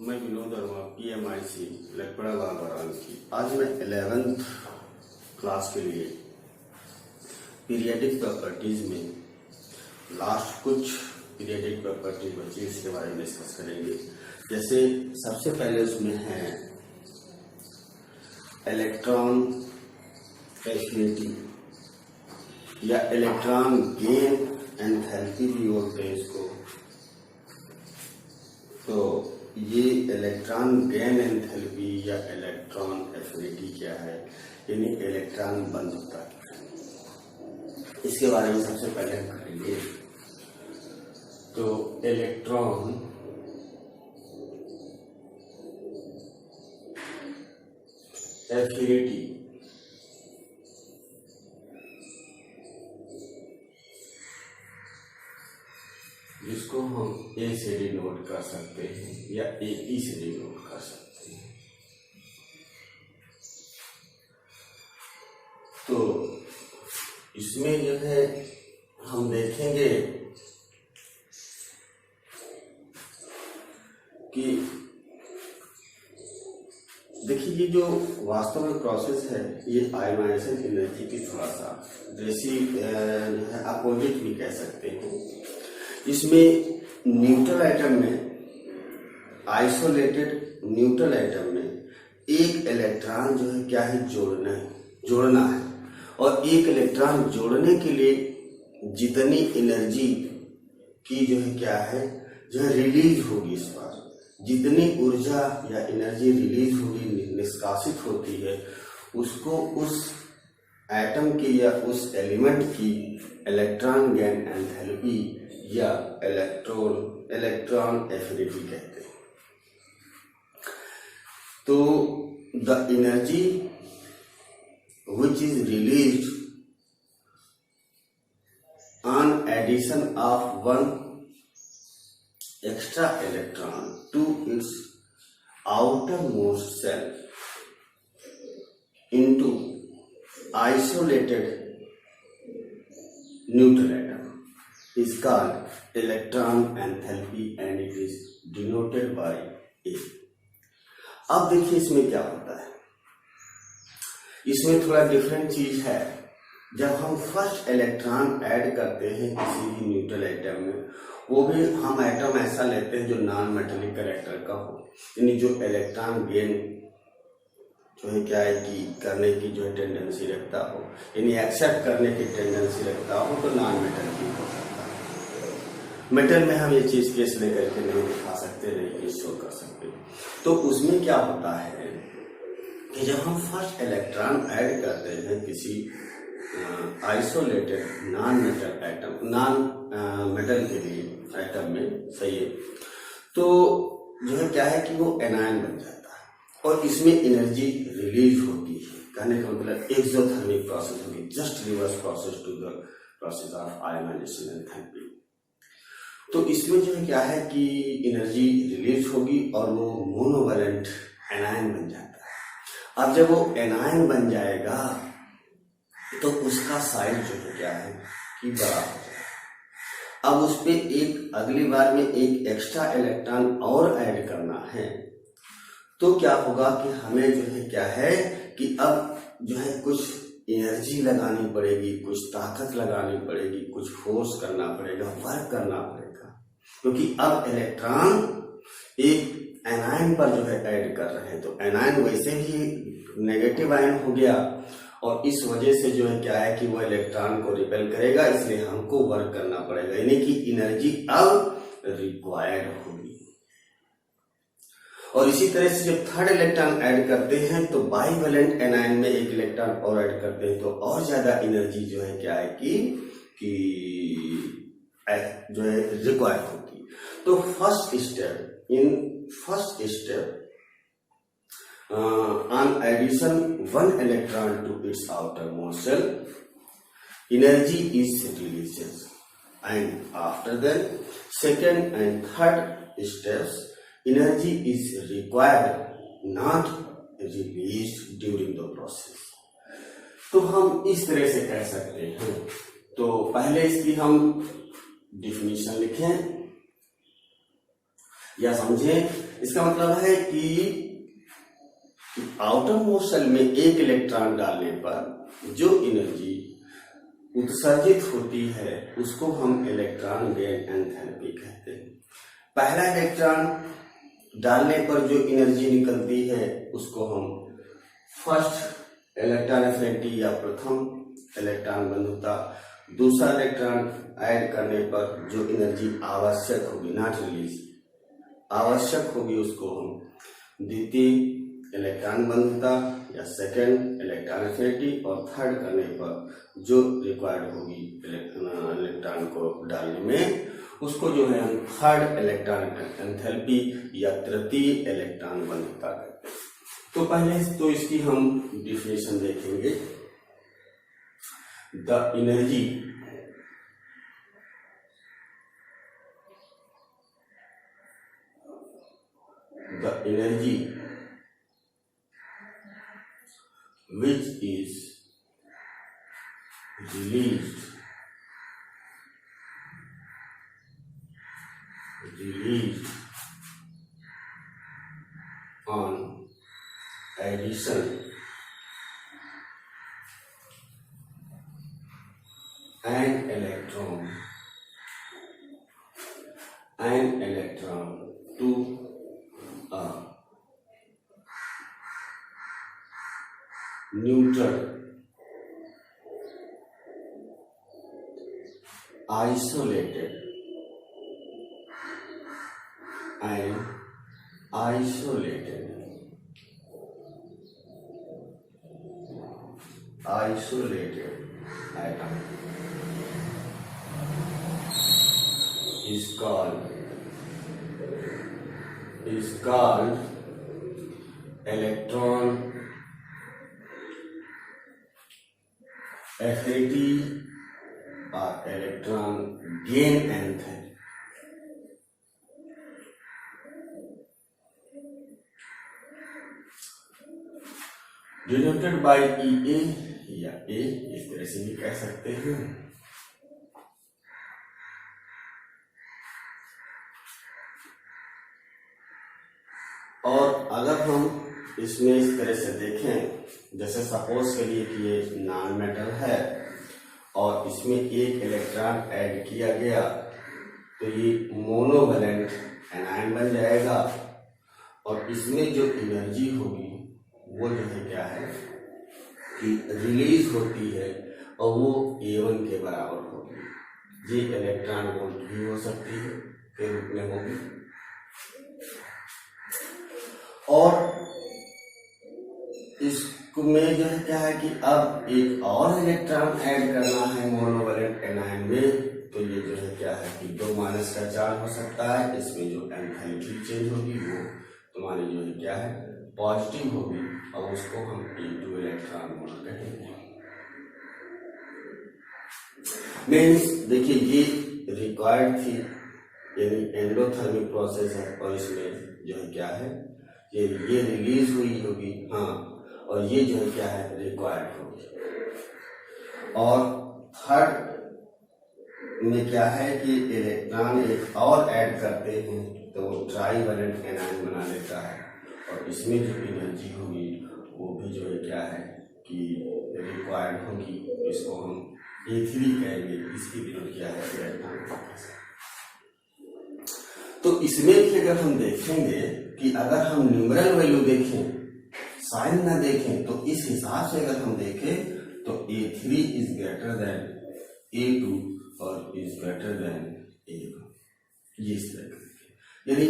मैं विनोद वर्मा PMIC लखपड़ा वाराणसी। आज मैं 11th क्लास के लिए पीरियडिक प्रॉपर्टीज में लास्ट कुछ पीरियडिक प्रॉपर्टीज बची, इसके बारे में डिस्कस करेंगे। जैसे सबसे पहले उसमें है इलेक्ट्रॉन एफिनिटी या इलेक्ट्रॉन गेन एंथैल्पी भी बोलते हैं इसको। तो ये इलेक्ट्रॉन गेन एंथैल्पी या इलेक्ट्रॉन एफिनिटी क्या है, यानी इलेक्ट्रॉन बंद होता है, इसके बारे में सबसे पहले हम करेंगे। तो इलेक्ट्रॉन एफिनिटी जिसको हम ए से डिनोट कर सकते हैं या ए से डिनोट कर सकते हैं। तो इसमें जो है हम देखेंगे कि देखिए ये जो वास्तव में प्रोसेस है ये आयोनाइजेशन एनर्जी की थोड़ा सा जैसी जो है अपोजिट भी कह सकते हैं। इसमें न्यूट्रल एटम में, आइसोलेटेड न्यूट्रल एटम में एक इलेक्ट्रॉन जो है क्या है जोड़ना है और एक इलेक्ट्रॉन जोड़ने के लिए जितनी एनर्जी की जो है क्या है जो है रिलीज होगी, इस बार जितनी ऊर्जा या एनर्जी रिलीज होगी, निष्कासित होती है, उसको उस एटम की या उस एलिमेंट की इलेक्ट्रॉन गेन एंथैल्पी या इलेक्ट्रॉन एफिनिटी कहते हैं। तो the energy which is released on addition of one extra electron to its outermost cell into isolated neutral atom is called electron enthalpy and it is denoted by A। अब देखिए इसमें क्या होता है, इसमें थोड़ा डिफरेंट चीज है। जब हम फर्स्ट इलेक्ट्रॉन ऐड करते हैं किसी भी न्यूट्रल एटम में, वो भी हम एटम ऐसा लेते हैं जो नॉन मेटेलिक कैरेक्टर का हो, यानी जो इलेक्ट्रॉन गेन जो है क्या है कि करने की जो है टेंडेंसी रखता हो, यानी एक्सेप्ट करने की टेंडेंसी रखता हो, तो नॉन मेटल की हो सकता है। मेटल में हम ये चीज केस लेकर के नहीं दिखा सकते, नहीं शो कर सकते। तो उसमें क्या होता है कि जब हम फर्स्ट इलेक्ट्रॉन ऐड करते हैं किसी isolated non metal atom, non metal के लिए एटम में, सही है, तो जो है क्या है कि वो एनायन बन जाता है और इसमें एनर्जी रिलीज होती है। कहने का मतलब एक्सोथर्मिक प्रोसेस होगी, just reverse process to the process of ionisation enthalpy. तो इसमें जो है क्या है कि एनर्जी रिलीज होगी और वो मोनोवैलेंट एनायन बन जाता है। अब जब वो एनायन बन जाएगा तो उसका साइज जो है क्या है कि बड़ा हो जाएगा। अब उस पे एक अगली बार में एक एक्स्ट्रा इलेक्ट्रॉन और ऐड करना है, तो क्या होगा कि हमें जो है क्या है कि अब जो है कुछ एनर्जी लगानी पड़ेगी, कुछ ताकत लगानी पड़ेगी, कुछ फोर्स करना पड़ेगा, वर्क करना पड़ेगा, क्योंकि अब इलेक्ट्रॉन एक एनायन पर जो है ऐड कर रहे हैं। तो एनायन वैसे ही नेगेटिव आयन हो गया और इस वजह से जो है क्या है कि वो इलेक्ट्रॉन को रिपेल करेगा, इसलिए हमको वर्क करना पड़ेगा, यानी कि एनर्जी अब रिक्वायर्ड होगी। और इसी तरह से जब थर्ड इलेक्ट्रॉन ऐड करते हैं तो बाइवेलेंट एनायन में एक इलेक्ट्रॉन और ऐड करते हैं, तो और ज्यादा एनर्जी जो है क्या है कि जो है रिक्वायर्ड होगी। तो first step on addition one electron to its outermost shell, energy is released, and after that second and third steps energy is required, not released during the process। तो हम इस तरह से कह सकते हैं। तो पहले इसकी हम डिफिनीशन लिखें या समझें इसका मतलब है कि आउटर मोस्ट सेल में एक इलेक्ट्रॉन डालने पर जो एनर्जी उत्सर्जित होती है उसको हम इलेक्ट्रॉन गेन एंथैल्पी कहते हैं। पहला इलेक्ट्रॉन डालने पर जो एनर्जी निकलती है उसको हम फर्स्ट इलेक्ट्रॉन एफिनिटी या प्रथम इलेक्ट्रॉन बंधुता, दूसरा इलेक्ट्रॉन ऐड करने पर जो एनर्जी आवश्यक होगी, नॉट रिलीज, आवश्यक होगी, उसको हम द्वितीय इलेक्ट्रॉन बंधुता या सेकेंड इलेक्ट्रॉन एफिनिटी, और थर्ड करने पर जो रिक्वायर्ड होगी इलेक्ट्रॉन को डालने में उसको जो है हम थर्ड इलेक्ट्रॉन एंथैल्पी या तृतीय इलेक्ट्रॉन बंधुता कहते हैं। तो पहले तो इसकी हम डिफिनेशन देखेंगे। The energy which is released on addition an electron to a neutral isolated atom is called electron affinity or electron gain enthalpy। Denoted by EA या A, इस तरह से भी कह सकते हैं। और अगर हम इसमें इस तरह से देखें, जैसे सपोज करिए कि ये नॉन मेटल है और इसमें एक इलेक्ट्रॉन ऐड किया गया तो ये मोनोवैलेंट एनायन बन जाएगा, और इसमें जो एनर्जी होगी वो जो है क्या है कि रिलीज होती है और वो A1 के बराबर होगी। ये इलेक्ट्रॉन वोल्ट भी हो सकती है के रूप में होगी। और इसमें जो है क्या है कि अब एक और इलेक्ट्रॉन ऐड करना है मोनोवैलेंट एनायन में, तो ये जो है क्या है कि 2 माइनस का चार्ज हो सकता है। इसमें जो एंथैल्पी चेंज होगी वो तुम्हारी जो है क्या है पॉजिटिव होगी, और उसको हम E2 इलेक्ट्रॉन वोल्ट कहेंगे। मीन्स देखिए ये रिक्वायर्ड थी, यानी एंडोथर्मिक प्रोसेस है, और इसमें जो है क्या है ये रिलीज हुई होगी, हाँ, और ये जो है क्या है रिक्वायर्ड होगी। और थर्ड में क्या है कि इलेक्ट्रॉन एक और ऐड करते हैं तो ट्राईवैलेंट एनायन बना लेता है, और इसमें जो एनर्जी होगी वो भी जो है क्या है कि रिक्वायर्ड होगी। इसको हम A3 कहेंगे, इसकी डिनोट क्या है इलेक्ट्रॉन। तो इसमें भी अगर हम देखेंगे कि अगर हम न्यूमेरल वैल्यू देखें, साइन ना देखें, तो इस हिसाब से अगर हम देखें तो A3 is greater than A2 और इज ग्रेटर देन A1, ये इस तरह करके, यानी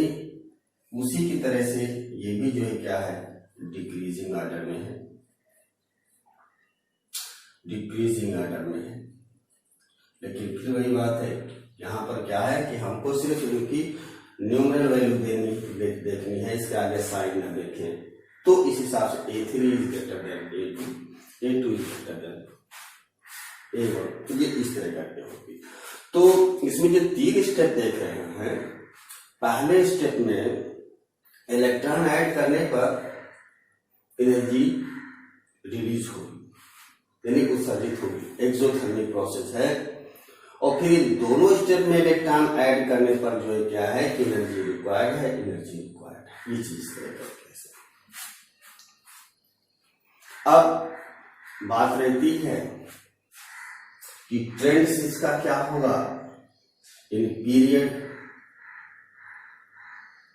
उसी की तरह से ये भी जो है क्या है डिक्रीजिंग ऑर्डर में है, डिक्रीजिंग ऑर्डर में है। लेकिन फिर वही बात है, यहाँ पर क्या है कि हमको सिर्फ इनकी न्यूमेरल वैल्यू देखनी है, इसके आगे साइन न देखें। तो इस हिसाब से A3 is greater than A2, A2 is greater than A1, तो ये इस तरह करके होगी। तो इसमें जो 3 स्टेप देख रहे हैं, पहले स्टेप में इलेक्ट्रॉन ऐड करने पर एनर्जी रिलीज होगी, यानी उत्सर्जित होगी, एक्सोथर्मिक प्रोसेस है। और फिर दोनों स्टेप में इलेक्ट्रॉन ऐड करने पर जो है क्या है कि एनर्जी रिक्वायर्ड है, एनर्जी रिक्वायर्ड है। ये चीज तरह करके से। अब बात रहती है कि ट्रेंड्स इसका क्या होगा इन पीरियड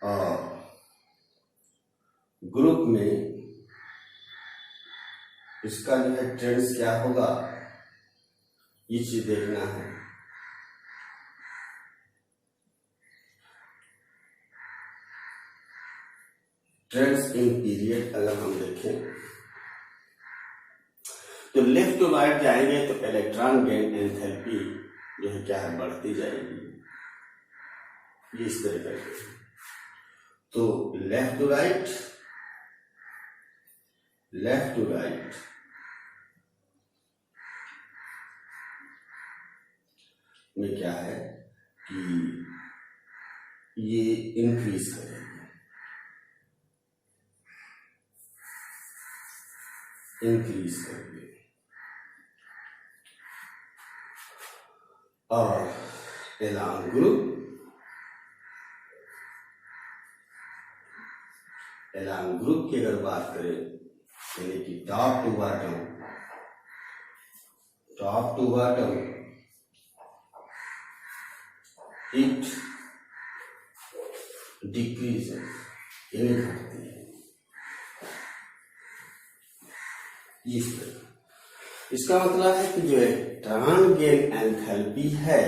और ग्रुप में, इसका जो है ट्रेंड्स क्या होगा ये चीज देखना है। ट्रेंड्स इन पीरियड अगर हम देखें तो लेफ्ट टू राइट जाएंगे तो इलेक्ट्रॉन गेन एंथैल्पी जो है क्या है बढ़ती जाएगी, ये इस तरह करके। तो लेफ्ट टू राइट में क्या है कि ये इंक्रीज करेगी, और एलॉन्ग ग्रुप की अगर बात करें यानी कि top to bottom it decreases, यानी घटती है। इस तरह इसका मतलब है कि जो इलेक्ट्रॉन गेन एंथैल्पी है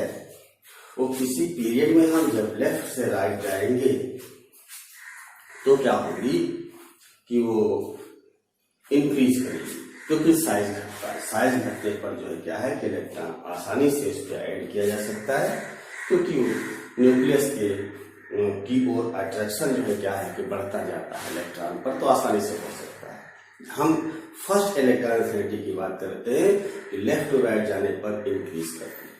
वो किसी पीरियड में हम जब लेफ्ट से राइट जाएंगे तो क्या होगी कि वो इंक्रीज करेगी, क्योंकि साइज घटता है। साइज घटने पर जो है क्या है कि इलेक्ट्रॉन आसानी से उस पर ऐड किया जा सकता है, क्योंकि वो न्यूक्लियस के की ओर अट्रैक्शन जो है क्या है कि बढ़ता जाता है इलेक्ट्रॉन पर, तो आसानी से हो सकता है। हम फर्स्ट इलेक्ट्रॉन एफिनिटी की बात करते हैं कि लेफ्ट टू राइट जाने पर इंक्रीज करते हैं,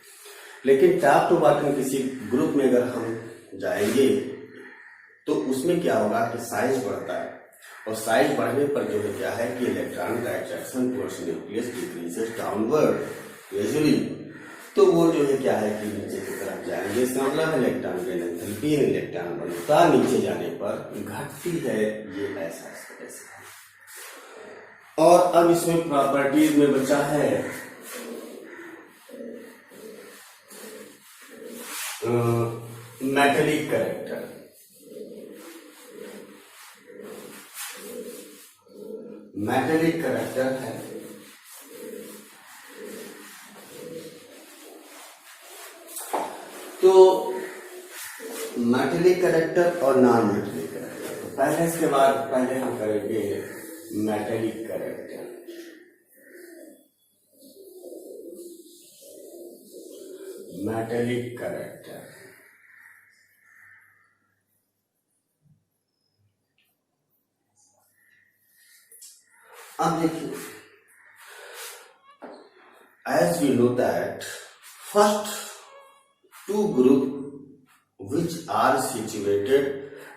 लेकिन टॉप टू बॉटम किसी ग्रुप में अगर हम जाएंगे तो उसमें क्या होगा कि साइज बढ़ता है, और साइज बढ़ने पर जो है क्या है कि इलेक्ट्रॉन का attraction towards nucleus decreases downward gradually, तो वो जो है क्या है कि नीचे की तरफ जाएंगे। इसका मतलब इलेक्ट्रॉन गेन एंथैल्पी इलेक्ट्रॉन बनता नीचे जाने पर घटती है, ये ऐसा है। और अब इसमें प्रॉपर्टीज में बचा है मेटेलिक कैरेक्टर। मेटेलिक कैरेक्टर है तो मेटेलिक कैरेक्टर और नॉन मेटेलिक कैरेक्टर, तो पहले इसके बाद पहले हम करेंगे मेटेलिक कैरेक्टर। मेटेलिक कैरेक्टर अब देखिए, as we know that first two group which are situated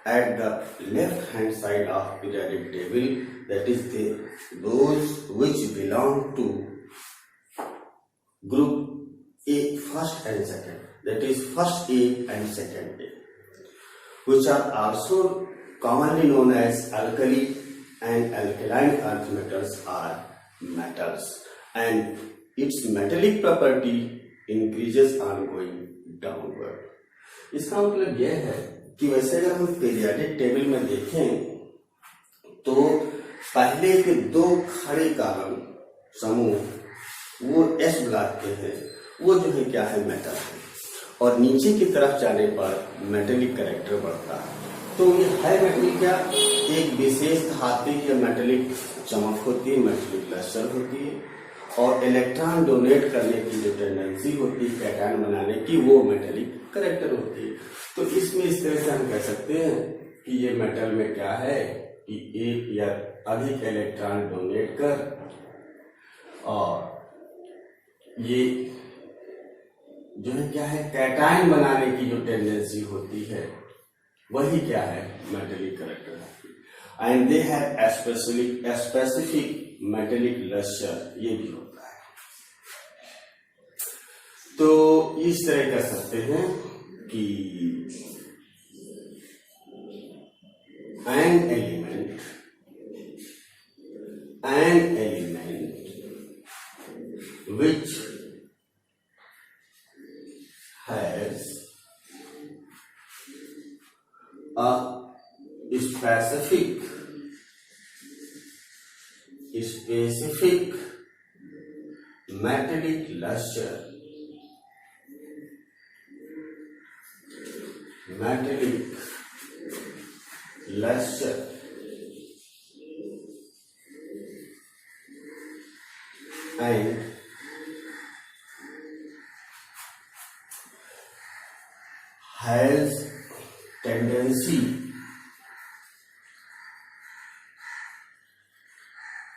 at the left hand side of periodic table, that is those which belong to group A first and second, that is first A and second A, which are also commonly known as alkali and alkaline earth metals are metals, and its metallic property increases on going downward. इसका मतलब यह है कि वैसे अगर हम periodic table में देखें तो पहले के दो खड़े कॉलम समूह वो एस ब्लॉक के हैं, वो जो है क्या है मेटल है, और नीचे की तरफ जाने पर मेटेलिक कैरेक्टर बढ़ता है। तो ये है मेटेलिक क्या, एक विशेष धात्विक या मेटेलिक चमक होती है, मेटेलिक लस्टर होती है, और इलेक्ट्रॉन डोनेट करने की जो टेंडेंसी होती है कैटायन बनाने की, वो मेटेलिक कैरेक्टर होती है। तो इसमें इस तरह से हम कह सकते हैं कि ये मेटल में क्या है कि एक या अधिक इलेक्ट्रॉन डोनेट कर, और ये जो है क्या है कैटायन बनाने की जो टेंडेंसी होती है वही क्या है मेटेलिक कैरेक्टर है। And they have specific metallic lustre, ये भी होता है। तो इस तरह कर सकते हैं कि has a specific metallic luster, and has tendency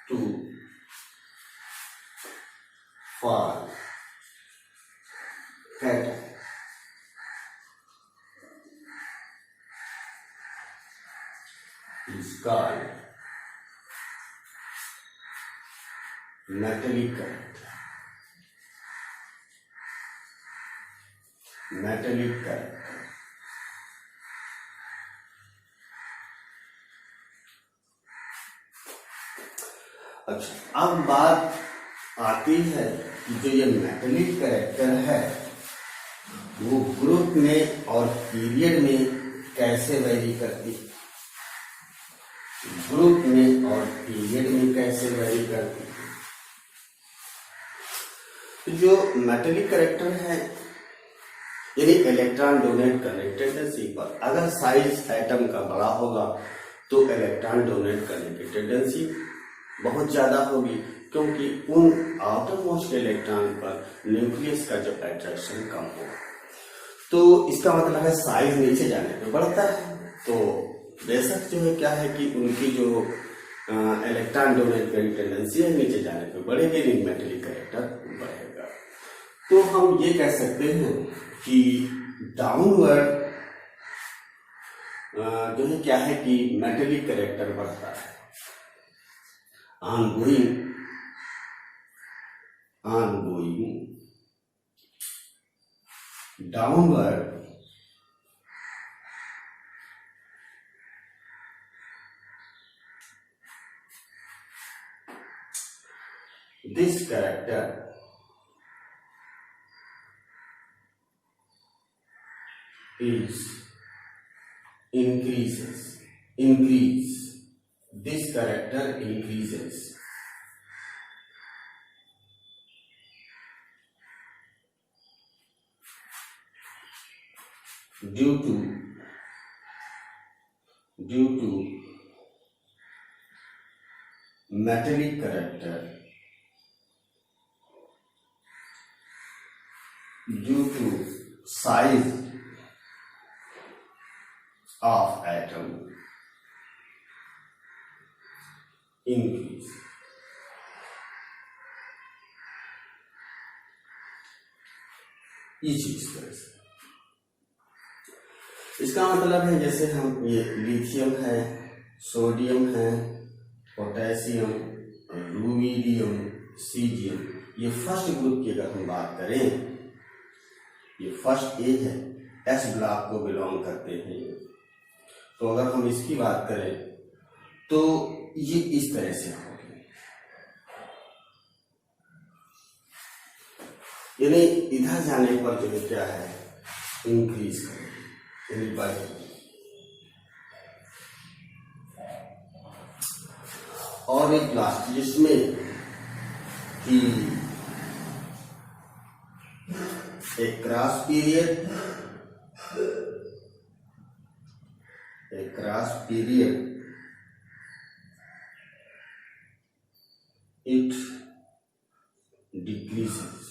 to fall cation is called metallic character. अच्छा, अब बात आती है कि जो ये मेटेलिक कैरेक्टर है वो ग्रुप में और पीरियड में कैसे वेरी करती है। ग्रुप में और पीरियड में कैसे वेरी करती है। तो जो मेटेलिक कैरेक्टर है यानी इलेक्ट्रॉन डोनेट करने टेंडेंसी पर अगर साइज एटम का बड़ा होगा तो इलेक्ट्रॉन डोनेट करने की टेंडेंसी बहुत ज्यादा होगी, क्योंकि उन आउटर मोस्ट इलेक्ट्रॉन पर न्यूक्लियस का जो अट्रैक्शन कम होगा। तो इसका मतलब है साइज नीचे जाने पे बढ़ता है। तो बेशक जो है क्या है कि उनकी जो इलेक्ट्रॉन डोनेट करने की टेंडेंसी है नीचे जाने पे बढ़ेगी, नहीं मेटेलिक कैरेक्टर बढ़ेगा। तो हम ये कह सकते हैं कि डाउनवर्ड जो है क्या है कि मेटेलिक कैरेक्टर बढ़ता है। ongoing downward this character is this character increases due to metallic character, due to size of atom increase. इस चीज तरह से इसका मतलब है जैसे हम ये लिथियम है, सोडियम है, पोटेशियम, रूबिडियम, सीजियम, ये फर्स्ट ग्रुप की अगर हम बात करें, ये फर्स्ट ए है, एस ब्लॉक को बिलोंग करते हैं। तो अगर हम इसकी बात करें तो ये इस तरह से होगी, यानी इधर जाने पर जो है क्या है इंक्रीज करेगी, यानी बढ़ेगी। और एक लास्ट जिसमें कि एक cross period it decreases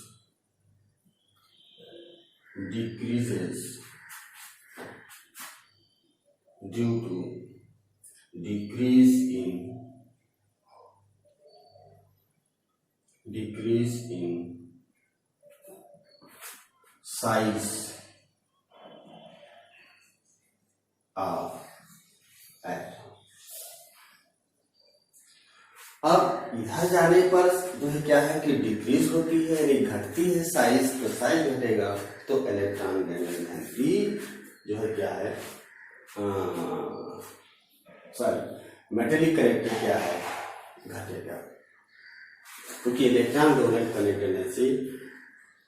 due to decrease in size of atom। अब इधर जाने पर जो है क्या है कि डिक्रीज होती है, यानी घटती है साइज, तो साइज घटेगा तो इलेक्ट्रॉन डेंसिटी जो है क्या है मेटेलिक कैरेक्टर क्या है घटेगा, क्योंकि इलेक्ट्रॉन डोनेट करने टेंडेंसी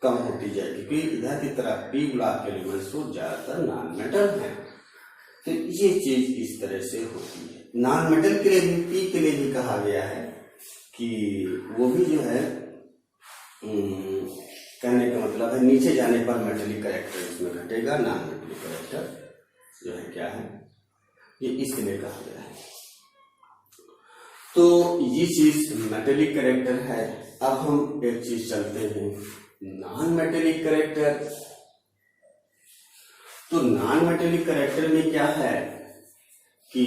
कम होती जाएगी, क्योंकि इधर की तरफ पी ब्लॉक के एलिमेंट्स तो ज्यादातर नॉन मेटल है। तो ये चीज इस तरह से होती है। नॉन मेटल के लिए भी, पी के लिए भी कहा गया है कि वो भी जो है कहने का मतलब है नीचे जाने पर मेटेलिक कैरेक्टर इसमें घटेगा, नॉन मेटेलिक कैरेक्टर जो है क्या है ये इसके लिए कहा गया है। तो ये चीज मेटेलिक कैरेक्टर है। अब हम एक चीज चलते हैं नॉन मेटेलिक कैरेक्टर। तो नॉन मेटेलिक कैरेक्टर में क्या है कि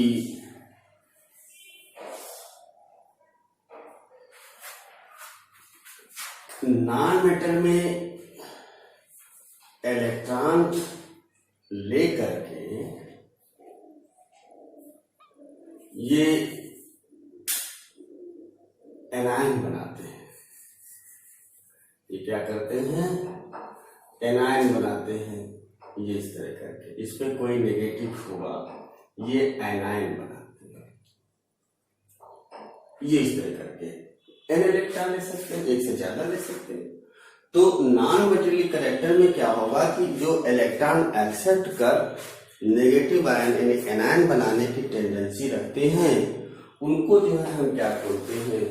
नॉन मेटल में इलेक्ट्रॉन लेकर के ये एनायन बनाते हैं। ये क्या करते हैं, एनायन बनाते हैं। ये इस तरह करके, इसमें कोई नेगेटिव होगा, ये एनायन बनाते हैं। ये इस तरह करके एन इलेक्ट्रॉन ले सकते हैं, एक से ज्यादा ले सकते हैं। तो नॉन मेटेलिक कैरेक्टर में क्या होगा कि जो इलेक्ट्रॉन एक्सेप्ट कर नेगेटिव आयन यानी एनायन बनाने की टेंडेंसी रखते हैं, उनको जो है हम क्या बोलते हैं,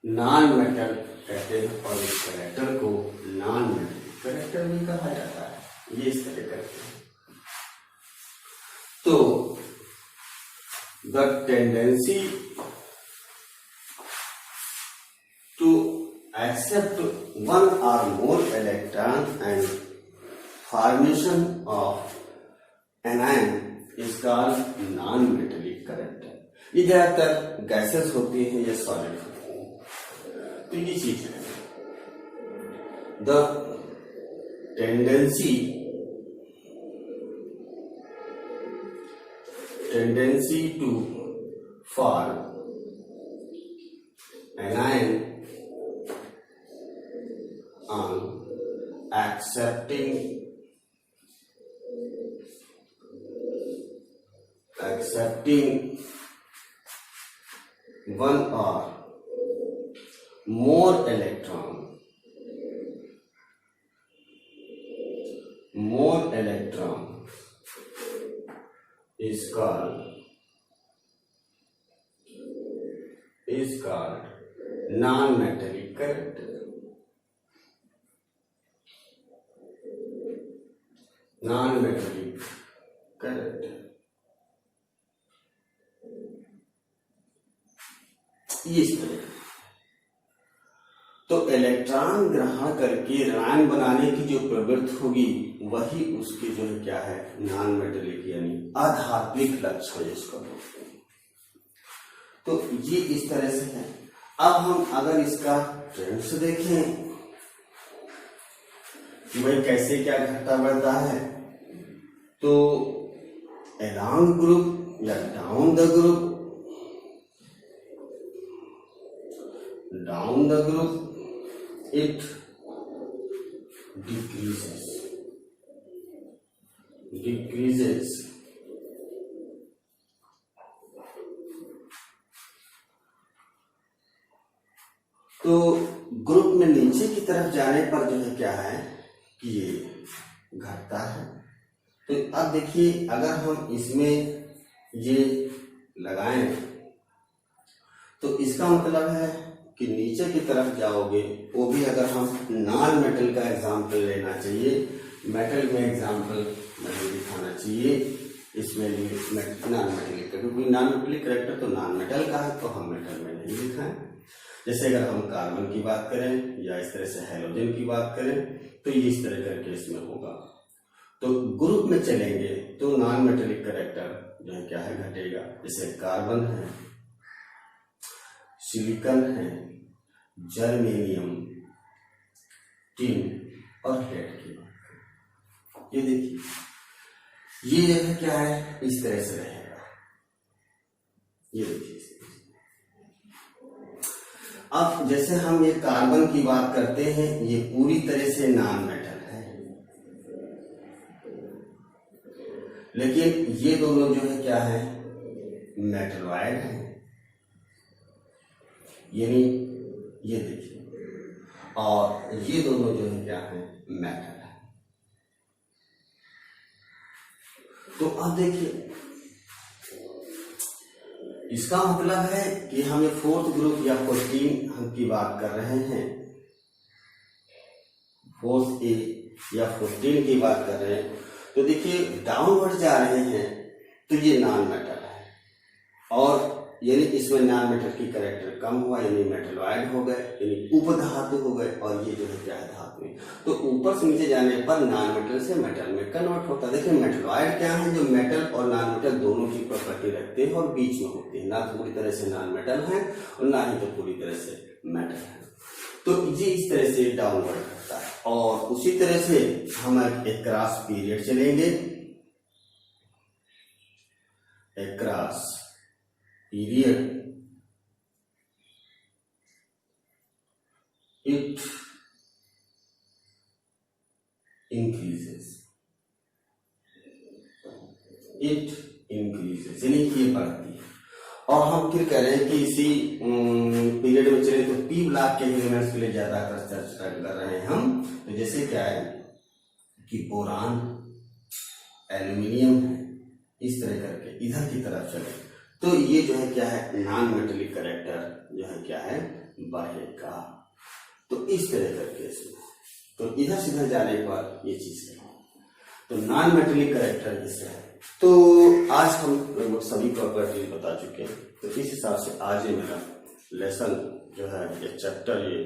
नॉन मेटल कहते हैं। और इस कैरेक्टर को नॉन मेटेलिक कैरेक्टर भी कहा जाता है। ये इस तरह करते हैं। तो the tendency to accept one or more electron and formation of anion is called non-metallic character। ये ज्यादातर गैसेस होती हैं या सॉलिड होती हैं। तो ये चीज है the tendency to form anion on accepting one or more electron is called non-metallic character। non-metallic character इस तरह। तो इलेक्ट्रॉन ग्रहण करके आयन बनाने की जो प्रवृत्ति होगी वही उसके जो है क्या है, नॉन मेटेलिक यानी आध्यात्मिक लक्षण इसको बोलते हैं। तो ये इस तरह से है। अब हम अगर इसका ट्रेंड्स देखें कि भाई कैसे क्या घटता बढ़ता है, तो अलोंग ग्रुप या down the group, it decreases तो ग्रुप में नीचे की तरफ जाने पर जो है क्या है कि ये घटता है। तो अब देखिए अगर हम इसमें ये लगाएं तो इसका मतलब है कि नीचे की तरफ जाओगे, वो भी अगर हम नॉन मेटल का एग्जाम्पल लेना चाहिए, मेटल में एग्जाम्पल नहीं दिखाना चाहिए, इसमें नॉन मेटेलिक, क्योंकि नॉन मेटेलिक कैरेक्टर तो नॉन मेटल का है तो हम मेटल में नहीं दिखाएं। जैसे अगर हम कार्बन की बात करें या इस तरह से हैलोजन की बात करें तो ये इस तरह करके इसमें होगा। तो ग्रुप में चलेंगे तो नॉन मेटेलिक कैरेक्टर जो है क्या है घटेगा। जैसे कार्बन है, सिलिकॉन है, जर्मेनियम, टिन और लेड की बात, ये देखिए ये जो है क्या है इस तरह से रहेगा। ये देखिए अब जैसे हम ये कार्बन की बात करते हैं, ये पूरी तरह से नॉन मेटल है, लेकिन ये दोनों जो है क्या है मेटलॉइड है। यानी ये देखिए और ये दोनों जो है क्या है, मेटल है। तो अब देखिए, इसका मतलब है कि हम ये फोर्थ ग्रुप या प्रोटीन हम की बात कर रहे हैं, फोर्थ ए या 14 की बात कर रहे हैं। तो देखिए डाउनवर्ड जा रहे हैं तो ये नॉन मेटल है, और यानी इसमें नॉन मेटल की कैरेक्टर कम हुआ, यानी मेटलॉइड हो गए, यानी उपधातु हो गए, और ये जो है क्या है, धातु है। तो ऊपर से नीचे जाने पर नॉन मेटल से मेटल में कन्वर्ट होता है। देखिए मेटलॉइड क्या है, जो मेटल और नॉन मेटल दोनों की प्रॉपर्टी रखते हैं और बीच में होते हैं, ना तो पूरी तरह से नॉन मेटल है और ना ही तो पूरी तरह से मेटल है। तो ये इस तरह से डाउनवर्ड करता है। और उसी तरह से हम एक क्रॉस पीरियड चलेंगे, एक क्रॉस पीरियड, it increases, यानी ये बढ़ती है। और हम फिर कह रहे हैं कि इसी पीरियड में चले तो पी ब्लॉक के एलिमेंट्स के लिए ज्यादातर चर्चा कर रहे हैं हम। तो जैसे क्या है कि बोरान, एल्यूमिनियम है, इस तरह करके इधर की तरफ चले तो ये जो है क्या है, नॉन मेटेलिक कैरेक्टर जो है क्या है, बढ़ेगा। तो इस तरह करके इसमें, तो इधर से इधर जाने पर ये चीज है, तो नॉन मेटेलिक कैरेक्टर इससे है। तो आज हम लगभग सभी प्रॉपर्टीज बता चुके हैं। तो इस हिसाब से आज ये मेरा लेसन जो है, ये चैप्टर, ये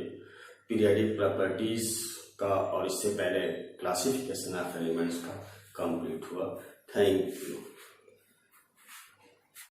पीरियडिक प्रॉपर्टीज का और इससे पहले क्लासिफिकेशन ऑफ एलिमेंट्स का कंप्लीट हुआ। Thank you.